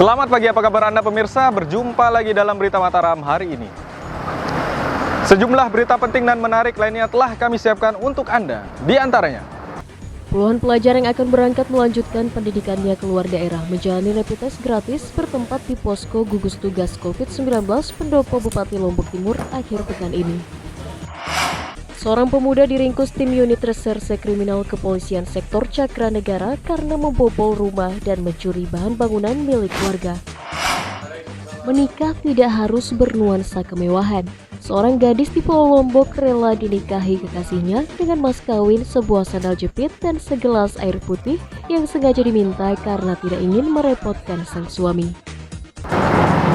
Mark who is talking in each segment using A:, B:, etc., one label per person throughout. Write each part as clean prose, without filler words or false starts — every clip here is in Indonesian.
A: Selamat pagi, apa kabar Anda pemirsa? Berjumpa lagi dalam Berita Mataram hari ini. Sejumlah berita penting dan menarik lainnya telah kami siapkan untuk Anda. Di antaranya,
B: puluhan pelajar yang akan berangkat melanjutkan pendidikannya keluar daerah menjalani rapid test gratis bertempat di posko gugus tugas COVID-19 Pendopo Bupati Lombok Timur akhir pekan ini. Seorang pemuda diringkus tim unit reserse kriminal kepolisian sektor Cakra Negara karena membobol rumah dan mencuri bahan bangunan milik warga. Menikah tidak harus bernuansa kemewahan. Seorang gadis di Pulau Lombok rela dinikahi kekasihnya dengan mas kawin sebuah sandal jepit dan segelas air putih yang sengaja diminta karena tidak ingin merepotkan sang suami.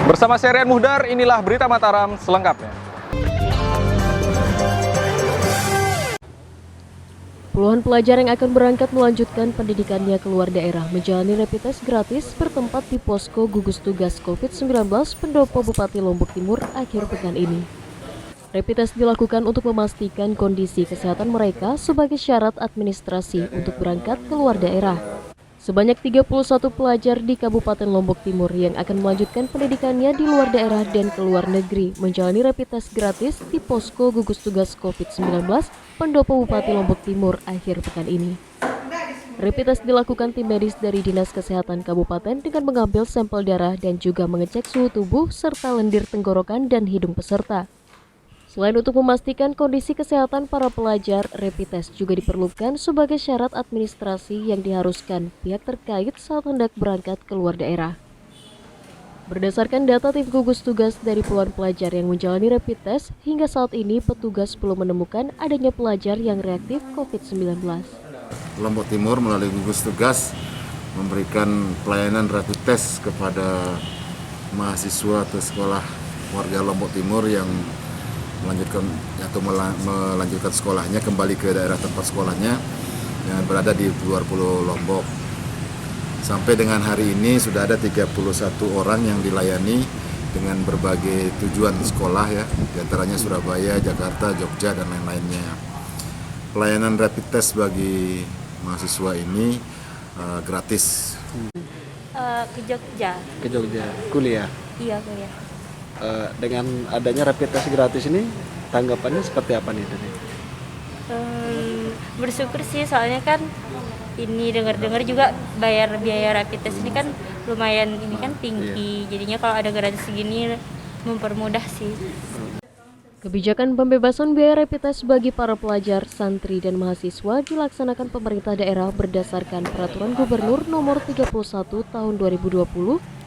A: bersama saya Rian Muhdar, inilah Berita Mataram selengkapnya.
B: Puluhan pelajar yang akan berangkat melanjutkan pendidikannya keluar daerah menjalani rapid test gratis bertempat di posko gugus tugas COVID-19 Pendopo Bupati Lombok Timur akhir pekan ini. Rapid test dilakukan untuk memastikan kondisi kesehatan mereka sebagai syarat administrasi untuk berangkat keluar daerah. Sebanyak 31 pelajar di Kabupaten Lombok Timur yang akan melanjutkan pendidikannya di luar daerah dan ke luar negeri menjalani rapid test gratis di posko gugus tugas COVID-19 Pendopo Bupati Lombok Timur akhir pekan ini. Rapid test dilakukan tim medis dari Dinas Kesehatan Kabupaten dengan mengambil sampel darah dan juga mengecek suhu tubuh serta lendir tenggorokan dan hidung peserta. Selain untuk memastikan kondisi kesehatan para pelajar, rapid test juga diperlukan sebagai syarat administrasi yang diharuskan pihak terkait saat hendak berangkat keluar daerah. Berdasarkan data tim gugus tugas dari puluhan pelajar yang menjalani rapid test, hingga saat ini petugas belum menemukan adanya pelajar yang reaktif COVID-19.
C: Lombok Timur melalui gugus tugas memberikan pelayanan rapid test kepada mahasiswa atau sekolah warga Lombok Timur yang melanjutkan sekolahnya kembali ke daerah tempat sekolahnya yang berada di luar Pulau Lombok. Sampai dengan hari ini sudah ada 31 orang yang dilayani dengan berbagai tujuan sekolah ya, di antaranya Surabaya, Jakarta, Jogja dan lain-lainnya. Pelayanan rapid test bagi mahasiswa ini gratis.
D: Ke Jogja.
E: Ke Jogja, kuliah.
D: Iya, kuliah.
E: Dengan adanya rapid test gratis ini, tanggapannya seperti apa nih?
D: Bersyukur sih, soalnya kan ini dengar-dengar juga bayar biaya rapid test ini kan lumayan ini kan tinggi. Jadinya kalau ada gratis segini mempermudah sih.
B: Kebijakan pembebasan biaya rapid test bagi para pelajar, santri, dan mahasiswa dilaksanakan pemerintah daerah berdasarkan Peraturan Gubernur Nomor 31 Tahun 2020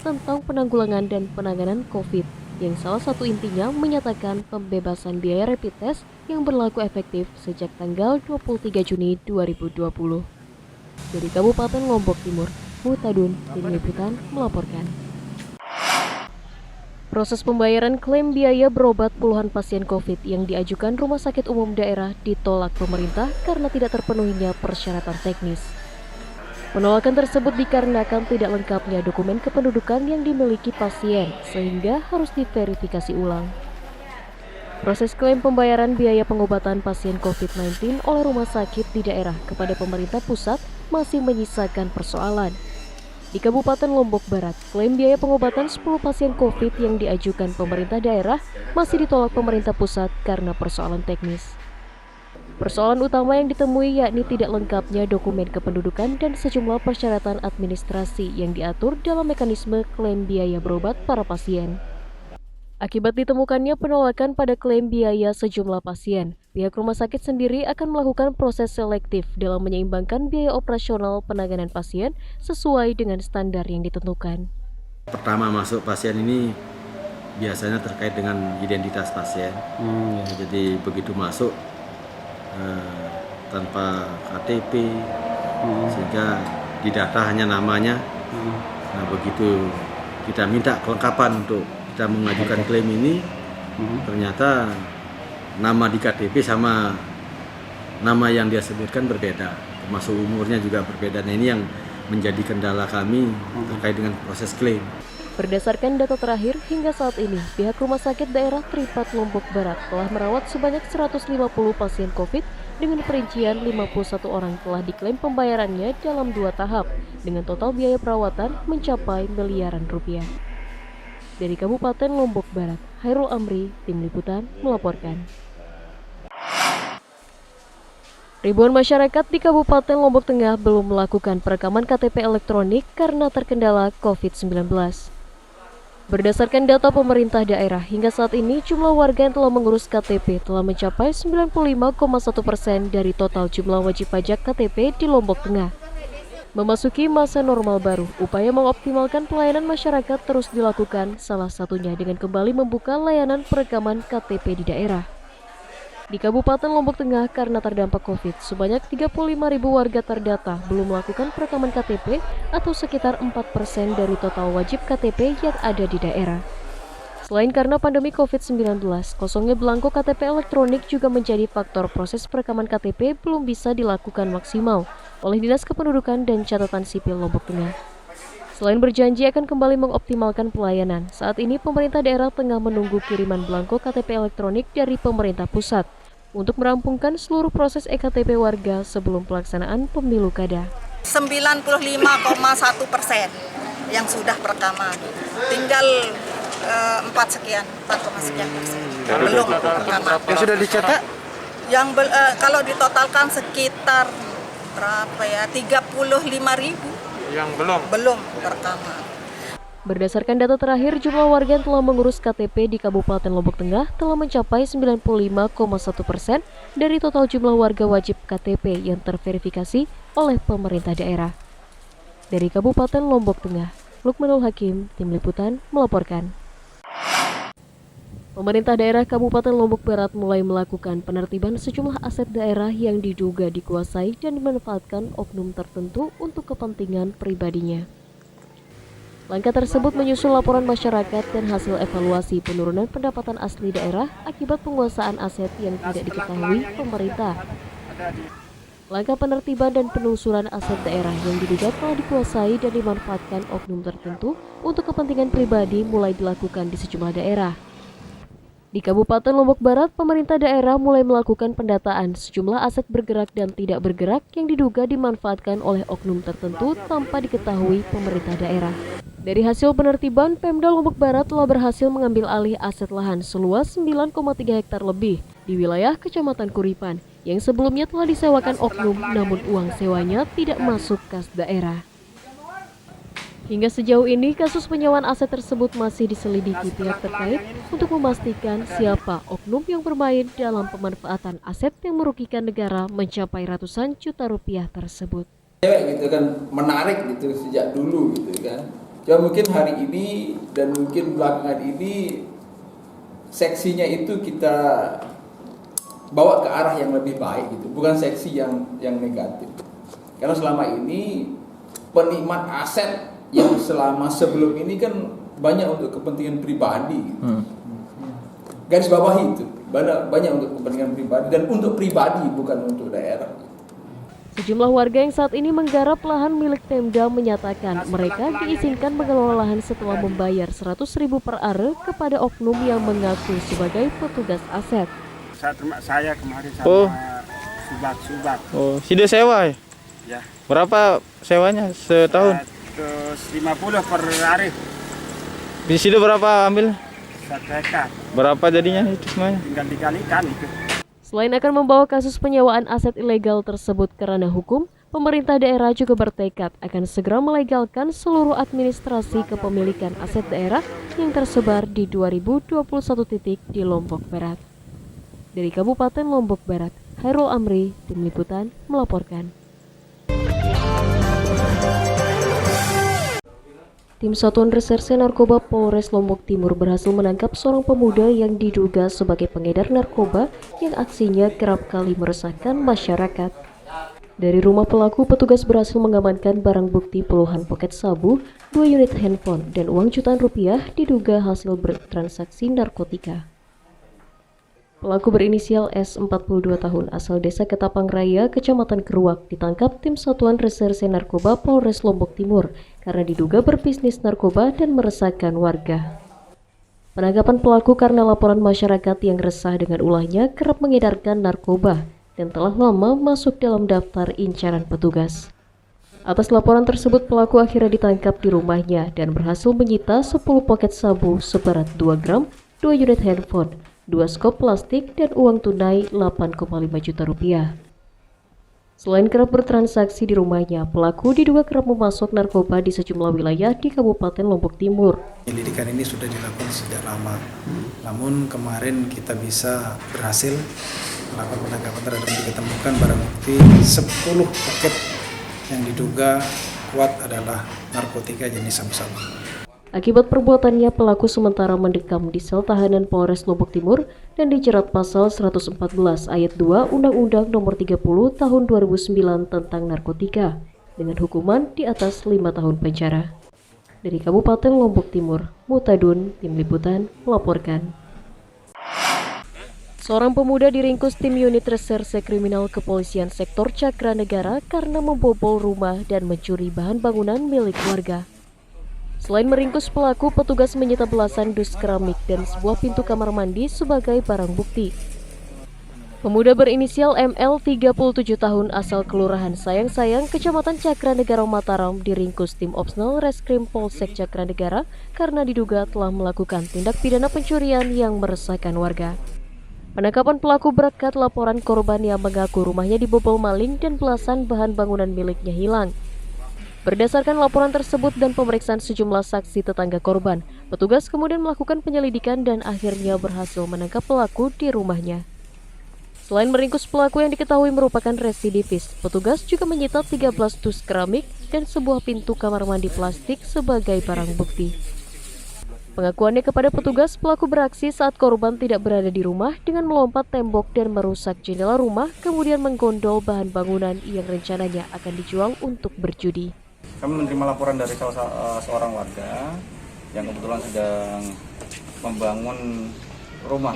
B: tentang penanggulangan dan penanganan COVID, yang salah satu intinya menyatakan pembebasan biaya rapid test yang berlaku efektif sejak tanggal 23 Juni 2020. Dari Kabupaten Lombok Timur, Mutadun, Tim Liputan melaporkan. Proses pembayaran klaim biaya berobat puluhan pasien COVID yang diajukan Rumah Sakit Umum Daerah ditolak pemerintah karena tidak terpenuhinya persyaratan teknis. Penolakan tersebut dikarenakan tidak lengkapnya dokumen kependudukan yang dimiliki pasien, sehingga harus diverifikasi ulang. Proses klaim pembayaran biaya pengobatan pasien COVID-19 oleh rumah sakit di daerah kepada pemerintah pusat masih menyisakan persoalan. Di Kabupaten Lombok Barat, klaim biaya pengobatan 10 pasien COVID yang diajukan pemerintah daerah masih ditolak pemerintah pusat karena persoalan teknis. Persoalan utama yang ditemui yakni tidak lengkapnya dokumen kependudukan dan sejumlah persyaratan administrasi yang diatur dalam mekanisme klaim biaya berobat para pasien. Akibat ditemukannya penolakan pada klaim biaya sejumlah pasien, pihak rumah sakit sendiri akan melakukan proses selektif dalam menyeimbangkan biaya operasional penanganan pasien sesuai dengan standar yang ditentukan.
F: Pertama masuk pasien ini biasanya terkait dengan identitas pasien. Jadi begitu masuk tanpa KTP, sehingga di data hanya namanya. Nah, begitu kita minta kelengkapan untuk kita mengajukan klaim ini, ternyata nama di KTP sama nama yang dia sebutkan berbeda, termasuk umurnya juga berbeda. Nah, ini yang menjadi kendala kami terkait dengan proses klaim.
B: Berdasarkan data terakhir, hingga saat ini, pihak Rumah Sakit Daerah Tripat Lombok Barat telah merawat sebanyak 150 pasien COVID dengan perincian 51 orang telah diklaim pembayarannya dalam 2 tahap dengan total biaya perawatan mencapai miliaran rupiah. Dari Kabupaten Lombok Barat, Hairul Amri, Tim Liputan melaporkan. Ribuan masyarakat di Kabupaten Lombok Tengah belum melakukan perekaman KTP elektronik karena terkendala COVID-19. Berdasarkan data pemerintah daerah, hingga saat ini jumlah warga yang telah mengurus KTP telah mencapai 95,1% dari total jumlah wajib pajak KTP di Lombok Tengah. Memasuki masa normal baru, upaya mengoptimalkan pelayanan masyarakat terus dilakukan, salah satunya dengan kembali membuka layanan perekaman KTP di daerah. Di Kabupaten Lombok Tengah karena terdampak COVID, sebanyak 35.000 warga terdata belum melakukan perekaman KTP atau sekitar 4% dari total wajib KTP yang ada di daerah. Selain karena pandemi COVID-19, kosongnya belangko KTP elektronik juga menjadi faktor proses perekaman KTP belum bisa dilakukan maksimal oleh Dinas Kependudukan dan Catatan Sipil Lombok Tengah. Selain berjanji akan kembali mengoptimalkan pelayanan, saat ini pemerintah daerah tengah menunggu kiriman belangko KTP elektronik dari pemerintah pusat untuk merampungkan seluruh proses eKTP warga sebelum pelaksanaan pemilu kada.
G: 95,1% yang sudah perekaman, tinggal 4 sekian persen. Belum perekaman.
E: Yang sudah dicetak?
G: Kalau ditotalkan sekitar berapa ya? 35.000. Yang belum perekaman.
B: Berdasarkan data terakhir, jumlah warga yang telah mengurus KTP di Kabupaten Lombok Tengah telah mencapai 95,1% dari total jumlah warga wajib KTP yang terverifikasi oleh pemerintah daerah. Dari Kabupaten Lombok Tengah, Lukmanul Hakim, Tim Liputan melaporkan. Pemerintah daerah Kabupaten Lombok Barat mulai melakukan penertiban sejumlah aset daerah yang diduga dikuasai dan dimanfaatkan oknum tertentu untuk kepentingan pribadinya. Langkah tersebut menyusul laporan masyarakat dan hasil evaluasi penurunan pendapatan asli daerah akibat penguasaan aset yang tidak diketahui pemerintah. Langkah penertiban dan penelusuran aset daerah yang diduga telah dikuasai dan dimanfaatkan oknum tertentu untuk kepentingan pribadi mulai dilakukan di sejumlah daerah. Di Kabupaten Lombok Barat, pemerintah daerah mulai melakukan pendataan sejumlah aset bergerak dan tidak bergerak yang diduga dimanfaatkan oleh oknum tertentu tanpa diketahui pemerintah daerah. Dari hasil penertiban, Pemda Lombok Barat telah berhasil mengambil alih aset lahan seluas 9,3 hektar lebih di wilayah Kecamatan Kuripan yang sebelumnya telah disewakan oknum namun uang sewanya tidak masuk kas daerah. Hingga sejauh ini, kasus penyewaan aset tersebut masih diselidiki pihak terkait untuk memastikan siapa oknum yang bermain dalam pemanfaatan aset yang merugikan negara mencapai ratusan juta rupiah tersebut.
H: Gitu kan menarik gitu sejak dulu gitu kan. Cuma mungkin hari ini dan mungkin belakangan ini seksinya itu kita bawa ke arah yang lebih baik gitu, bukan seksi yang negatif. Karena selama ini penikmat aset yang selama sebelum ini kan banyak untuk kepentingan pribadi gitu. Garis bawahi itu banyak untuk kepentingan pribadi dan untuk pribadi bukan untuk daerah.
B: Sejumlah warga yang saat ini menggarap lahan milik Pemda menyatakan mereka diizinkan mengelola lahan setelah membayar 100.000 per are kepada oknum yang mengaku sebagai petugas aset.
I: Saya kemarin sama Subak.
A: Oh, sudah sewa ya?
I: Ya.
A: Berapa sewanya setahun?
I: 150 per hari.
A: Di situ berapa ambil?
I: 1 hektar.
A: Berapa jadinya itu semuanya?
I: Tinggal dikalikan itu.
B: Selain akan membawa kasus penyewaan aset ilegal tersebut ke ranah hukum, pemerintah daerah juga bertekad akan segera melegalkan seluruh administrasi kepemilikan aset daerah yang tersebar di 2021 titik di Lombok Barat. Dari Kabupaten Lombok Barat, Hairul Amri, Tim Liputan melaporkan. Tim Satuan Reserse Narkoba Polres Lombok Timur berhasil menangkap seorang pemuda yang diduga sebagai pengedar narkoba yang aksinya kerap kali meresahkan masyarakat. Dari rumah pelaku, petugas berhasil mengamankan barang bukti puluhan poket sabu, 2 unit handphone, dan uang jutaan rupiah diduga hasil bertransaksi narkotika. Pelaku berinisial S, 42 tahun, asal desa Ketapang Raya, Kecamatan Keruak, ditangkap tim Satuan Reserse Narkoba Polres Lombok Timur karena diduga berbisnis narkoba dan meresahkan warga. Penangkapan pelaku karena laporan masyarakat yang resah dengan ulahnya kerap mengedarkan narkoba. dan telah lama masuk dalam daftar incaran petugas. Atas laporan tersebut, pelaku akhirnya ditangkap di rumahnya dan berhasil menyita 10 paket sabu seberat 2 gram, 2 unit handphone, 2 skop plastik, dan uang tunai 8,5 juta rupiah. Selain kerap bertransaksi di rumahnya, pelaku diduga kerap memasok narkoba di sejumlah wilayah di Kabupaten Lombok Timur.
J: Penyelidikan ini sudah dilakukan sejak lama, namun kemarin kita bisa berhasil melakukan penangkapan terhadap ditemukan barang bukti 10 paket yang diduga kuat adalah narkotika jenis sabu-sabu.
B: Akibat perbuatannya, pelaku sementara mendekam di sel tahanan Polres Lombok Timur dan dijerat pasal 114 ayat 2 Undang-Undang Nomor 30 Tahun 2009 tentang narkotika dengan hukuman di atas 5 tahun penjara. Dari Kabupaten Lombok Timur, Mutadun, Tim Liputan, melaporkan. Seorang pemuda diringkus tim unit reserse kriminal kepolisian sektor Cakra Negara karena membobol rumah dan mencuri bahan bangunan milik warga. Selain meringkus pelaku, petugas menyita belasan dus keramik dan sebuah pintu kamar mandi sebagai barang bukti. Pemuda berinisial ML 37 tahun asal Kelurahan Sayang-Sayang, Kecamatan Cakra Negara Mataram diringkus tim Opsnal Reskrim Polsek Cakra Negara karena diduga telah melakukan tindak pidana pencurian yang meresahkan warga. Penangkapan pelaku berkat laporan korban yang mengaku rumahnya dibobol maling dan belasan bahan bangunan miliknya hilang. Berdasarkan laporan tersebut dan pemeriksaan sejumlah saksi tetangga korban, petugas kemudian melakukan penyelidikan dan akhirnya berhasil menangkap pelaku di rumahnya. Selain meringkus pelaku yang diketahui merupakan residivis, petugas juga menyita 13 dus keramik dan sebuah pintu kamar mandi plastik sebagai barang bukti. Pengakuannya kepada petugas, pelaku beraksi saat korban tidak berada di rumah dengan melompat tembok dan merusak jendela rumah, kemudian menggondol bahan bangunan yang rencananya akan dijual untuk berjudi.
A: Kami menerima laporan dari seorang warga yang kebetulan sedang membangun rumah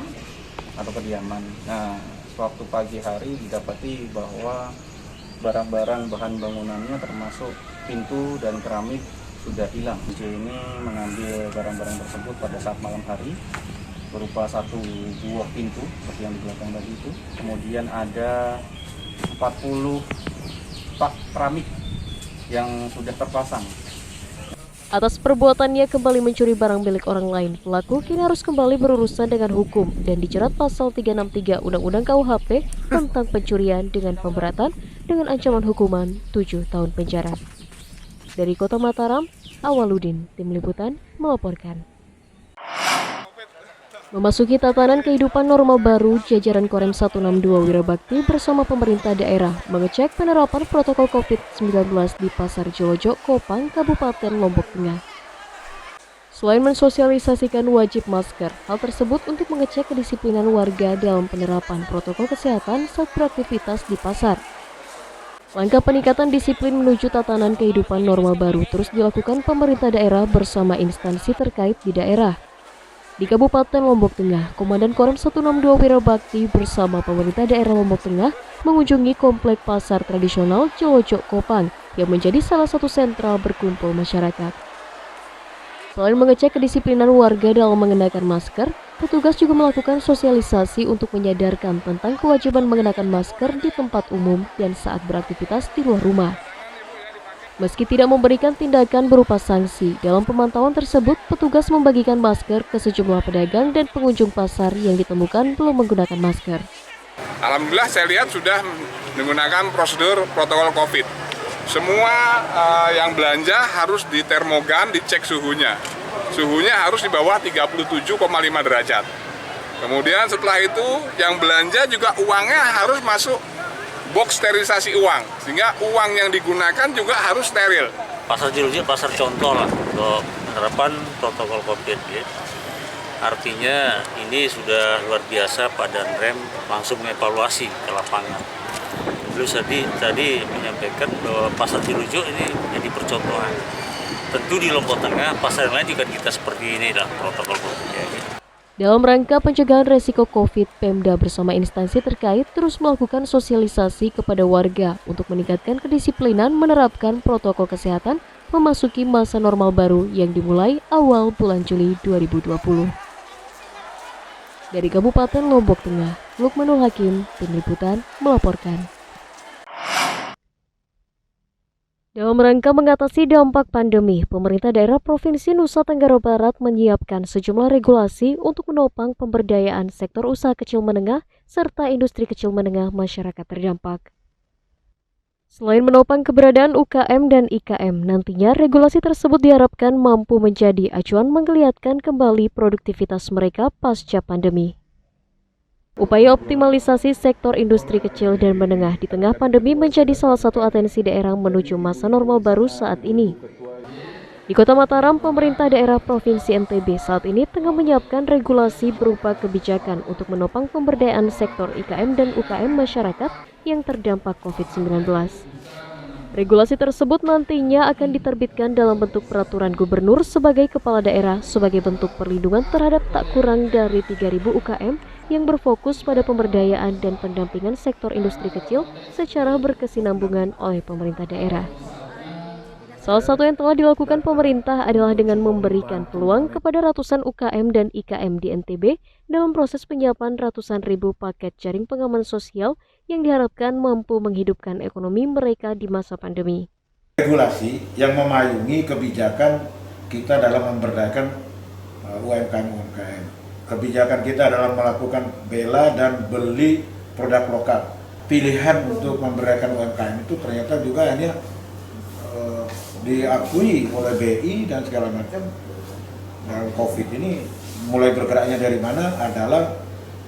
A: atau kediaman. Nah, suatu pagi hari didapati bahwa barang-barang bahan bangunannya termasuk pintu dan keramik sudah hilang. Ini mengambil barang-barang tersebut pada saat malam hari berupa satu buah pintu seperti yang di belakang tadi itu. Kemudian ada 40 pak keramik yang sudah terpasang.
B: Atas perbuatannya kembali mencuri barang milik orang lain, pelaku kini harus kembali berurusan dengan hukum dan dijerat pasal 363 Undang-Undang KUHP tentang pencurian dengan pemberatan dengan ancaman hukuman 7 tahun penjara. Dari Kota Mataram, Awaludin, Tim Liputan, melaporkan. Memasuki tatanan kehidupan normal baru, jajaran Korem 162 Wirabakti bersama pemerintah daerah mengecek penerapan protokol COVID-19 di Pasar Jolojo, Kopang, Kabupaten Lombok Tengah. Selain mensosialisasikan wajib masker, hal tersebut untuk mengecek kedisiplinan warga dalam penerapan protokol kesehatan saat beraktivitas di pasar. Langkah peningkatan disiplin menuju tatanan kehidupan normal baru terus dilakukan pemerintah daerah bersama instansi terkait di daerah. Di Kabupaten Lombok Tengah, Komandan Korem 162 Wirabakti bersama pemerintah daerah Lombok Tengah mengunjungi komplek pasar tradisional Jolojo Kopang yang menjadi salah satu sentral berkumpul masyarakat. Selain mengecek kedisiplinan warga dalam mengenakan masker, petugas juga melakukan sosialisasi untuk menyadarkan tentang kewajiban mengenakan masker di tempat umum dan saat beraktivitas di luar rumah. Meski tidak memberikan tindakan berupa sanksi, dalam pemantauan tersebut petugas membagikan masker ke sejumlah pedagang dan pengunjung pasar yang ditemukan belum menggunakan masker.
K: Alhamdulillah saya lihat sudah menggunakan prosedur protokol COVID. Semua yang belanja harus ditermogan, dicek suhunya. Suhunya harus di bawah 37,5 derajat. Kemudian setelah itu yang belanja juga uangnya harus masuk box sterilisasi uang, sehingga uang yang digunakan juga harus steril.
L: Pasar Jolojo pasar contoh lah untuk penerapan protokol COVID. Ya. Artinya ini sudah luar biasa Pak Danrem langsung mengevaluasi ke lapangan. Beliau tadi menyampaikan bahwa pasar Jolojo ini menjadi percontohan. Tentu di Lombok Tengah, pasar lain juga kita seperti ini lah protokol COVID-nya.
B: Dalam rangka pencegahan resiko COVID, Pemda bersama instansi terkait terus melakukan sosialisasi kepada warga untuk meningkatkan kedisiplinan menerapkan protokol kesehatan memasuki masa normal baru yang dimulai awal bulan Juli 2020. Dari Kabupaten Lombok Tengah, Lukmanul Hakim, Tim Liputan, melaporkan. Dalam rangka mengatasi dampak pandemi, pemerintah daerah Provinsi Nusa Tenggara Barat menyiapkan sejumlah regulasi untuk menopang pemberdayaan sektor usaha kecil menengah serta industri kecil menengah masyarakat terdampak. Selain menopang keberadaan UKM dan IKM, nantinya regulasi tersebut diharapkan mampu menjadi acuan menggeliatkan kembali produktivitas mereka pasca pandemi. Upaya optimalisasi sektor industri kecil dan menengah di tengah pandemi menjadi salah satu atensi daerah menuju masa normal baru saat ini. Di Kota Mataram, pemerintah daerah Provinsi NTB saat ini tengah menyiapkan regulasi berupa kebijakan untuk menopang pemberdayaan sektor IKM dan UKM masyarakat yang terdampak COVID-19. Regulasi tersebut nantinya akan diterbitkan dalam bentuk peraturan gubernur sebagai kepala daerah sebagai bentuk perlindungan terhadap tak kurang dari 3.000 UKM yang berfokus pada pemberdayaan dan pendampingan sektor industri kecil secara berkesinambungan oleh pemerintah daerah. Salah satu yang telah dilakukan pemerintah adalah dengan memberikan peluang kepada ratusan UKM dan IKM di NTB dalam proses penyiapan ratusan ribu paket jaring pengaman sosial yang diharapkan mampu menghidupkan ekonomi mereka di masa pandemi.
M: Regulasi yang memayungi kebijakan kita dalam memberdayakan UMKM. Kebijakan kita dalam melakukan bela dan beli produk lokal. Pilihan untuk memberdayakan UMKM itu ternyata juga hanya diakui oleh BI dan segala macam. Dalam COVID ini mulai bergeraknya dari mana adalah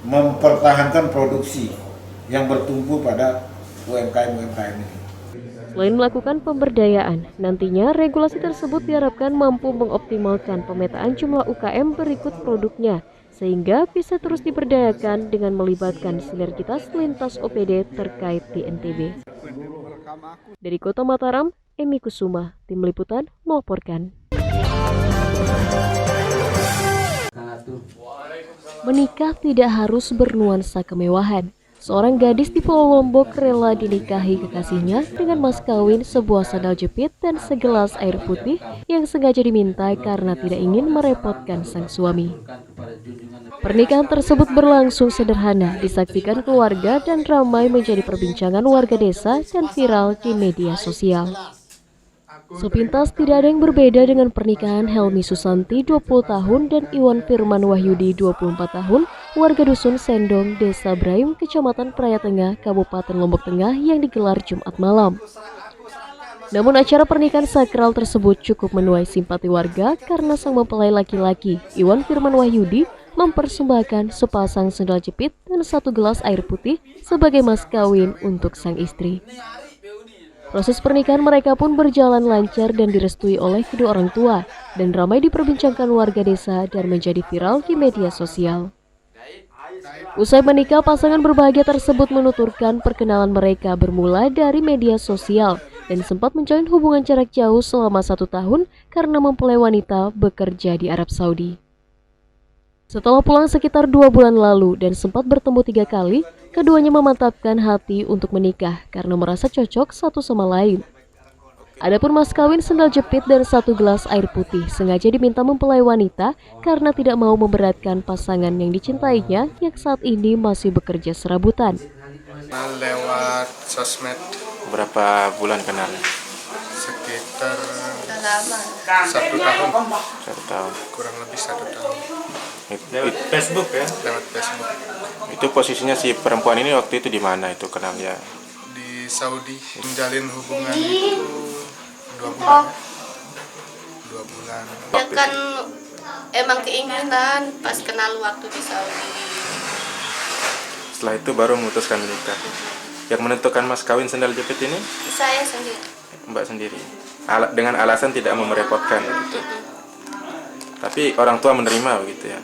M: mempertahankan produksi yang bertumpu pada UMKM ini.
B: Selain melakukan pemberdayaan, nantinya regulasi tersebut diharapkan mampu mengoptimalkan pemetaan jumlah UKM berikut produknya, sehingga bisa terus diberdayakan dengan melibatkan sinergitas lintas OPD terkait di NTB. Dari Kota Mataram, Emi Kusuma, Tim Liputan, melaporkan. Menikah tidak harus bernuansa kemewahan. Seorang gadis di Pulau Lombok rela dinikahi kekasihnya dengan mas kawin sebuah sandal jepit dan segelas air putih yang sengaja diminta karena tidak ingin merepotkan sang suami. Pernikahan tersebut berlangsung sederhana, disaksikan keluarga dan ramai menjadi perbincangan warga desa dan viral di media sosial. Sepintas tidak ada yang berbeda dengan pernikahan Helmi Susanti 20 tahun dan Iwan Firman Wahyudi 24 tahun, warga dusun Sendong, Desa Brahim, Kecamatan Praia Tengah, Kabupaten Lombok Tengah yang digelar Jumat malam. Namun acara pernikahan sakral tersebut cukup menuai simpati warga karena sang mempelai laki-laki, Iwan Firman Wahyudi, mempersembahkan sepasang sendal jepit dan satu gelas air putih sebagai mas kawin untuk sang istri. Proses pernikahan mereka pun berjalan lancar dan direstui oleh kedua orang tua dan ramai diperbincangkan warga desa dan menjadi viral di media sosial. Usai menikah, pasangan berbahagia tersebut menuturkan perkenalan mereka bermula dari media sosial dan sempat menjalin hubungan jarak jauh selama 1 tahun karena mempelai wanita bekerja di Arab Saudi. Setelah pulang sekitar 2 bulan lalu dan sempat bertemu 3 kali, keduanya memantapkan hati untuk menikah karena merasa cocok satu sama lain. Adapun mas kawin sendal jepit dan 1 gelas air putih sengaja diminta mempelai wanita karena tidak mau memberatkan pasangan yang dicintainya yang saat ini masih bekerja serabutan.
N: Lewat sosmed.
O: Berapa bulan kenal?
N: Sekitar 1 tahun.
O: 1 tahun.
N: Kurang lebih 1 tahun.
O: Lewat Facebook ya?
N: Lewat Facebook.
O: Itu posisinya si perempuan ini waktu itu di mana itu kenalnya?
N: Di Saudi. Menjalin hubungan itu 2 bulan. 2 bulan.
P: Ya kan emang keinginan pas kenal waktu di Saudi.
O: Setelah itu baru memutuskan menikah. Yang menentukan mas kawin sendal jepit ini?
P: Saya sendiri.
O: Mbak sendiri. Dengan alasan tidak mau merepotkan gitu. Tapi orang tua menerima begitu ya.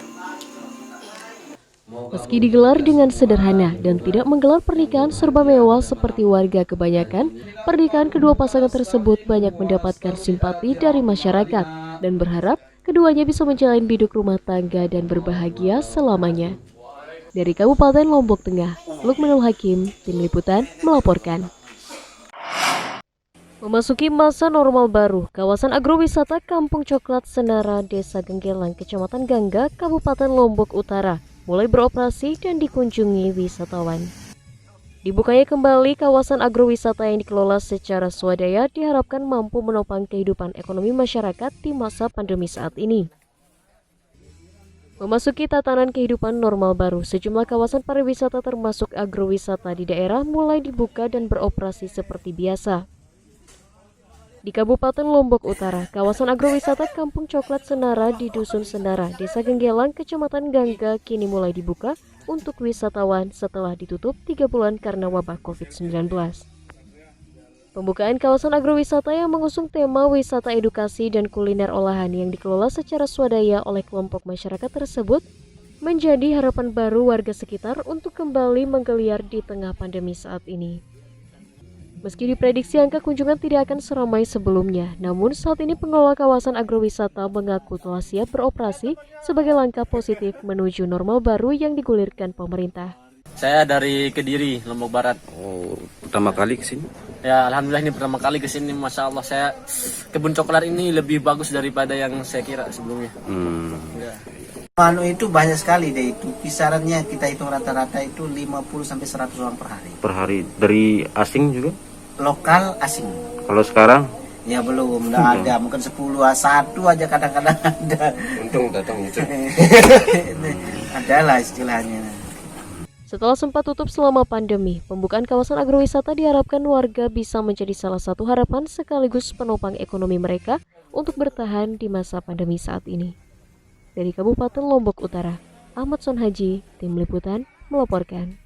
B: Meski digelar dengan sederhana dan tidak menggelar pernikahan serba mewah seperti warga kebanyakan, pernikahan kedua pasangan tersebut banyak mendapatkan simpati dari masyarakat dan berharap keduanya bisa menjalin biduk rumah tangga dan berbahagia selamanya. Dari Kabupaten Lombok Tengah, Lukmanul Hakim, Tim Liputan, melaporkan. Memasuki masa normal baru, kawasan agrowisata Kampung Coklat Senara, Desa Genggelang, Kecamatan Gangga, Kabupaten Lombok Utara, mulai beroperasi dan dikunjungi wisatawan. Dibukanya kembali kawasan agrowisata yang dikelola secara swadaya diharapkan mampu menopang kehidupan ekonomi masyarakat di masa pandemi saat ini. Memasuki tatanan kehidupan normal baru, sejumlah kawasan pariwisata termasuk agrowisata di daerah mulai dibuka dan beroperasi seperti biasa. Di Kabupaten Lombok Utara, kawasan agrowisata Kampung Coklat Senara di Dusun Senara, Desa Genggelang, Kecamatan Gangga kini mulai dibuka untuk wisatawan setelah ditutup 3 bulan karena wabah COVID-19. Pembukaan kawasan agrowisata yang mengusung tema wisata edukasi dan kuliner olahan yang dikelola secara swadaya oleh kelompok masyarakat tersebut menjadi harapan baru warga sekitar untuk kembali menggeliar di tengah pandemi saat ini. Meski diprediksi angka kunjungan tidak akan seramai sebelumnya, namun saat ini pengelola kawasan agrowisata mengaku telah siap beroperasi sebagai langkah positif menuju normal baru yang digulirkan pemerintah.
Q: Saya dari Kediri, Lombok Barat.
F: Oh, pertama kali ke sini?
Q: Ya, alhamdulillah ini pertama kali ke sini. Masya Allah, kebun coklat ini lebih bagus daripada yang saya kira sebelumnya. Ya.
R: Itu banyak sekali deh itu. Kisarannya kita hitung rata-rata itu 50-100 orang per hari.
F: Per hari. Dari asing juga?
R: Lokal, asing.
F: Kalau sekarang?
R: Ya belum, nggak ada. Mungkin 10, 1 aja kadang-kadang ada.
F: Untung datang itu.
R: Adalah istilahnya.
B: Setelah sempat tutup selama pandemi, pembukaan kawasan agrowisata diharapkan warga bisa menjadi salah satu harapan sekaligus penopang ekonomi mereka untuk bertahan di masa pandemi saat ini. Dari Kabupaten Lombok Utara, Ahmad Sonhaji, Tim Liputan, melaporkan.